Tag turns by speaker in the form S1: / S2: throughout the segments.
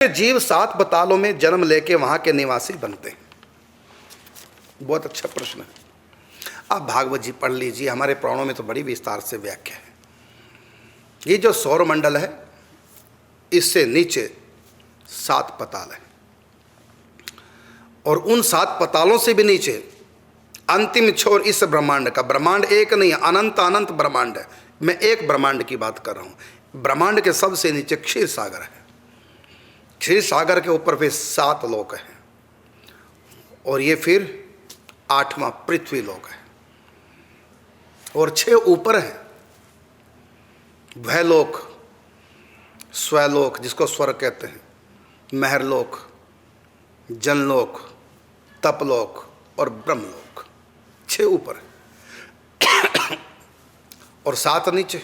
S1: जीव 7 बतालों में जन्म लेके वहां के निवासी बनते हैं। बहुत अच्छा प्रश्न है। आप भागवत जी पढ़ लीजिए, हमारे पुराणों में तो बड़ी विस्तार से व्याख्या है। ये जो सौर मंडल है, इससे नीचे 7 पताल है, और उन 7 पतालों से भी नीचे अंतिम छोर इस ब्रह्मांड का। ब्रह्मांड एक नहीं है, अनंत अनंत ब्रह्मांड है। मैं एक ब्रह्मांड की बात कर रहा हूं। ब्रह्मांड के सबसे नीचे क्षीर सागर है। क्षीर सागर के ऊपर फिर 7 लोक हैं, और ये फिर 8वां पृथ्वी लोक है, और 6 ऊपर है। वह लोक, स्वलोक जिसको स्वर्ग कहते हैं, महरलोक, जनलोक, तपलोक और ब्रह्मलोक, 6 ऊपर और 7 नीचे।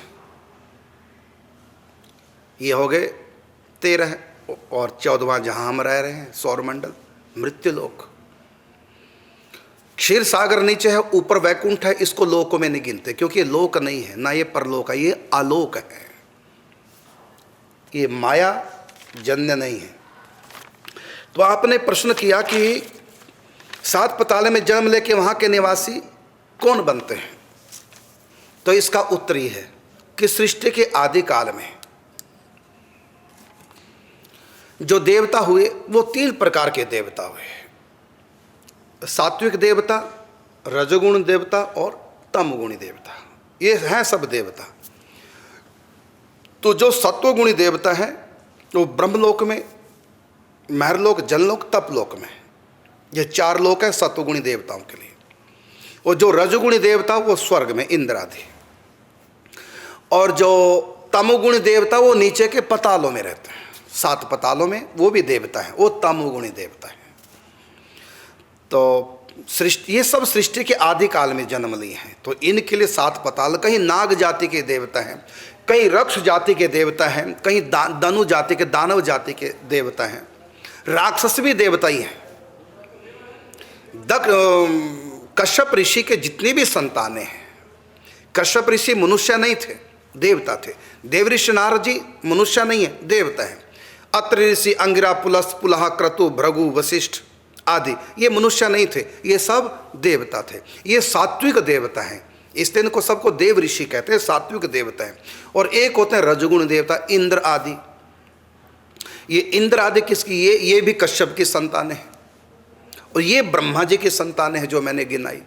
S1: ये हो गए 13, और 14वां जहां हम रह रहे हैं सौरमंडल, मृत्युलोक। क्षीर सागर नीचे है, ऊपर वैकुंठ है। इसको लोकों में नहीं गिनते, क्योंकि ये लोक नहीं है, ना ये परलोक है, ये आलोक है। ये माया जन्य नहीं है। तो आपने प्रश्न किया कि 7 पताले में जन्म लेके वहां के निवासी कौन बनते हैं, तो इसका उत्तर ही है कि सृष्टि के आदि काल में जो देवता हुए वो 3 प्रकार के देवता हुए। सात्विक देवता, रजोगुण देवता और तमोगुणी देवता। ये हैं सब देवता। तो जो सत्वगुणी देवता है वो ब्रह्मलोक में, महरलोक, जनलोक, तपलोक में, ये 4 लोक है सत्वगुणी देवताओं के लिए। और जो रजोगुणी देवता वो स्वर्ग में, इंद्र आदि। और जो तमोगुणी देवता वो नीचे के पतालों में रहते हैं, 7 पतालों में, वो भी देवता है, वो तमोगुणी देवता है। तो सृष्टि, ये सब सृष्टि के आदि काल में जन्म लिए हैं। तो इनके लिए 7 पताल, कहीं नाग जाति के देवता हैं, कहीं रक्ष जाति के देवता हैं, कहीं दनु जाति के, दानव जाति के देवता हैं। राक्षस भी देवता ही हैं। कश्यप ऋषि के जितनी भी संतानें हैं, कश्यप ऋषि मनुष्य नहीं थे, देवता थे। देव ऋषि नारद जी मनुष्य नहीं है, देवता है। अत्रि ऋषि, अंगिरा, पुलस, पुलह, क्रतु, भृगु, वशिष्ठ आदि ये मनुष्य नहीं थे, ये सब देवता थे। ये सात्विक देवता हैं, इसलिए इनको सबको देव ऋषि कहते हैं, सात्विक देवता हैं। और एक होते हैं रजोगुण देवता, इंद्र आदि। ये इंद्र आदि किसकी? ये भी कश्यप की संतानें हैं, और ये ब्रह्मा जी की संतानें हैं जो मैंने गिनाई।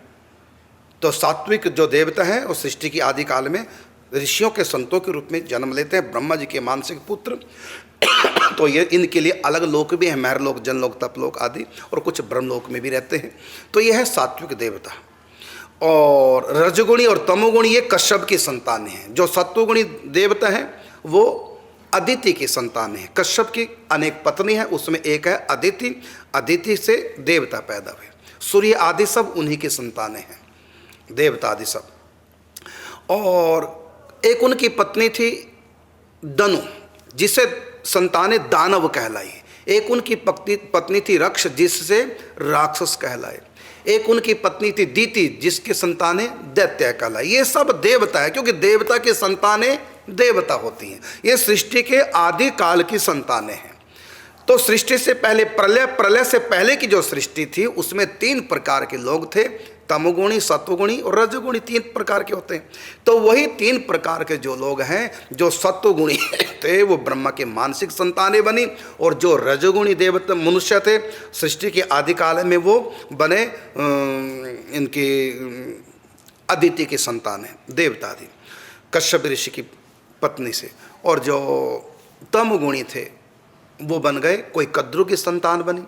S1: तो सात्विक जो देवता हैं वो सृष्टि की आदि काल में ऋषियों के संतों के रूप में जन्म लेते हैं, ब्रह्मा जी के मानसिक पुत्र। तो ये इनके लिए अलग लोक भी हैं, महरलोक, जनलोक, तपलोक आदि, और कुछ ब्रह्मलोक में भी रहते हैं। तो ये है सात्विक देवता। और रजगुणी और तमोगुणी ये कश्यप की संतानें हैं। जो सत्वगुणी देवता हैं वो अदिति की संतान है। कश्यप की अनेक पत्नी है, उसमें एक है अदिति। अदिति से देवता पैदा हुए। सूर्य आदि सब उन्हीं की संतानें हैं, देवता आदि सब। और एक उनकी पत्नी थी दनु, जिसे संतानें दानव कहलाई। एक उनकी पत्नी थी रक्ष, जिससे राक्षस कहलाए। एक उनकी पत्नी थी दीति, जिसके संतानें दैत्य कहलाई। ये सब देवता है, क्योंकि देवता की संतानें देवता होती हैं। ये सृष्टि के आदि काल की संतानें हैं। तो सृष्टि से पहले प्रलय, प्रलय से पहले की जो सृष्टि थी उसमें 3 प्रकार के लोग थे, तमोगुणी, सत्वगुणी और रजोगुणी। 3 प्रकार के होते हैं। तो वही 3 प्रकार के जो लोग हैं, जो सत्वगुणी थे वो ब्रह्मा के मानसिक संतानें बनी, और जो रजोगुणी देवता मनुष्य थे सृष्टि के आदि काल में वो बने इनकी अदिति की संतानें, देवता आदि, कश्यप ऋषि की पत्नी से। और जो तमोगुणी थे वो बन गए, कोई कद्रु की संतान बनी,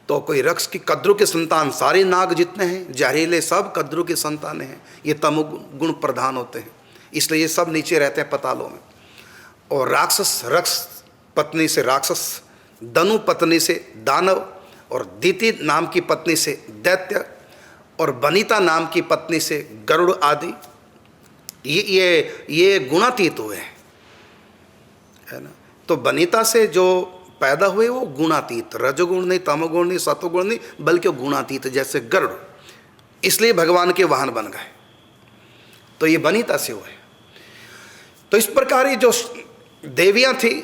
S1: तो कोई रक्ष की। कद्रु की संतान सारे नाग जितने हैं जहरीले, सब कद्रु की संतानें हैं। ये तमोगुण प्रधान होते हैं, इसलिए ये सब नीचे रहते हैं पतालों में। और राक्षस, रक्ष पत्नी से राक्षस, दनु पत्नी से दानव, और दीति नाम की पत्नी से दैत्य, और बनीता नाम की पत्नी से गरुड़ आदि। ये गुणातीत हुए हैं, है ना। तो बनीता से जो पैदा हुए वो गुणातीत, रजोगुण नहीं, तमोगुण नहीं, सत्वगुण नहीं, बल्कि गुणातीत, जैसे गरुड़, इसलिए भगवान के वाहन बन गए। तो ये बनीता से हुए। तो इस प्रकार ये जो देवियां थी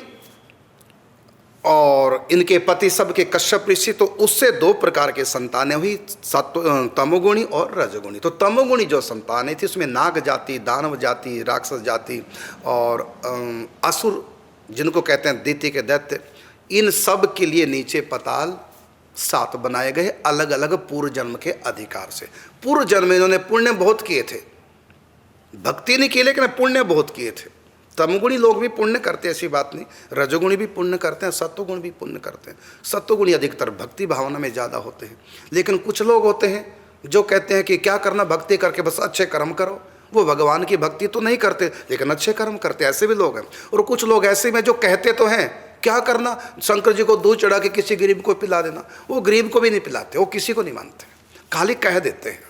S1: और इनके पति सब के कश्यप ऋषि, तो उससे 2 प्रकार के संतानें हुई, तमोगुणी और रजोगुणी। तो तमोगुणी जो संतानें थी उसमें नाग जाति, दानव जाति, राक्षस जाति और असुर जिनको कहते हैं दैत्य के दैत्य, इन सब के लिए नीचे पाताल 7 बनाए गए, अलग अलग पूर्व जन्म के अधिकार से। पूर्व जन्म में इन्होंने पुण्य बहुत किए थे, भक्ति नहीं की लेकिन पुण्य बहुत किए थे। तमगुणी लोग भी पुण्य करते हैं, ऐसी बात नहीं, रजोगुणी भी पुण्य करते हैं, सत्वगुण भी पुण्य करते हैं। सत्वगुणी अधिकतर भक्ति भावना में ज़्यादा होते हैं। लेकिन कुछ लोग होते हैं जो कहते हैं कि क्या करना, भक्ति करके बस अच्छे कर्म करो। वो भगवान की भक्ति तो नहीं करते लेकिन अच्छे कर्म करते, ऐसे भी लोग हैं। और कुछ लोग ऐसे में जो कहते तो हैं क्या करना, शंकर जी को दूध चढ़ा के किसी गरीब को पिला देना, वो गरीब को भी नहीं पिलाते, वो किसी को नहीं मानते, खाली कह देते हैं।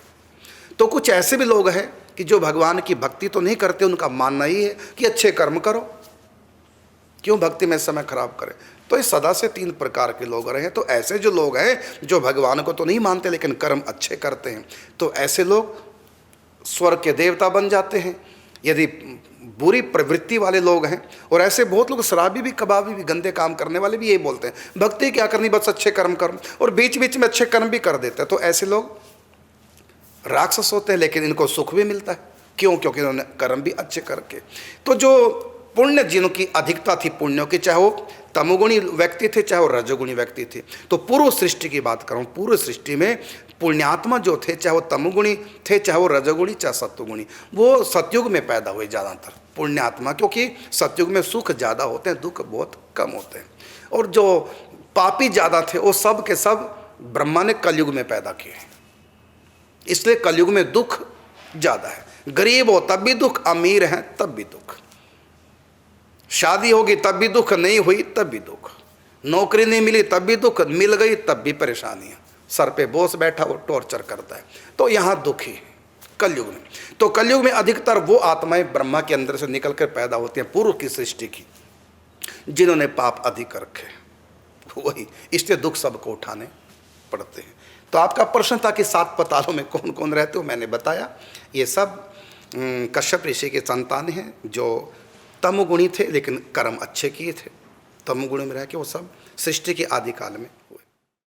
S1: तो कुछ ऐसे भी लोग हैं कि जो भगवान की भक्ति तो नहीं करते, उनका मानना ही है कि अच्छे कर्म करो, क्यों भक्ति में समय खराब करें। तो इस सदा से 3 प्रकार के लोग रहे हैं। तो ऐसे जो लोग हैं जो भगवान को तो नहीं मानते लेकिन कर्म अच्छे करते हैं, तो ऐसे लोग स्वर्ग के देवता बन जाते हैं। यदि बुरी प्रवृत्ति वाले लोग हैं, और ऐसे बहुत लोग शराबी भी, कबाबी भी, गंदे काम करने वाले भी यही बोलते हैं भक्ति क्या करनी, बस अच्छे कर्म करो, और बीच बीच में अच्छे कर्म भी कर देते हैं। तो ऐसे लोग राक्षस होते हैं लेकिन इनको सुख भी मिलता है, क्यों, क्योंकि इन्होंने कर्म भी अच्छे करके। तो जो पुण्य जिनकी अधिकता थी पुण्यों की, चाहे वो तमोगुणी व्यक्ति थे चाहे वो रजोगुणी व्यक्ति थे। तो पूर्व सृष्टि की बात करूं, पूर्व सृष्टि में पुण्यात्मा जो थे, चाहे वो तमोगुणी थे चाहे वो रजोगुणी चाहे सत्वगुणी, वो सतयुग में पैदा हुए ज़्यादातर पुण्यात्मा, क्योंकि सतयुग में सुख ज़्यादा होते हैं, दुख बहुत कम होते हैं। और जो पापी ज़्यादा थे वो सब के सब ब्रह्मा ने कलयुग में पैदा किए, इसलिए कलयुग में दुख ज़्यादा है। गरीब हो तब भी दुख, अमीर हैं तब भी दुख, शादी होगी तब भी दुख, नहीं हुई तब भी दुख, नौकरी नहीं मिली तब भी दुख, मिल गई तब भी परेशानियाँ, सर पे बोझ बैठा वो टॉर्चर करता है। तो यहाँ दुखी है कलयुग में। तो कलयुग में अधिकतर वो आत्माएं ब्रह्मा के अंदर से निकल कर पैदा होती हैं, पूर्व की सृष्टि की, जिन्होंने पाप अधिक रखे, वही, इसलिए दुख सबको उठाने पड़ते हैं। तो आपका प्रश्न था कि 7 पातालों में कौन कौन रहते हो, मैंने बताया। ये सब कश्यप ऋषि के संतान हैं जो तमोगुणी थे लेकिन कर्म अच्छे किए थे, तमोगुणी में रह के वो सब सृष्टि के आदि काल में हुए।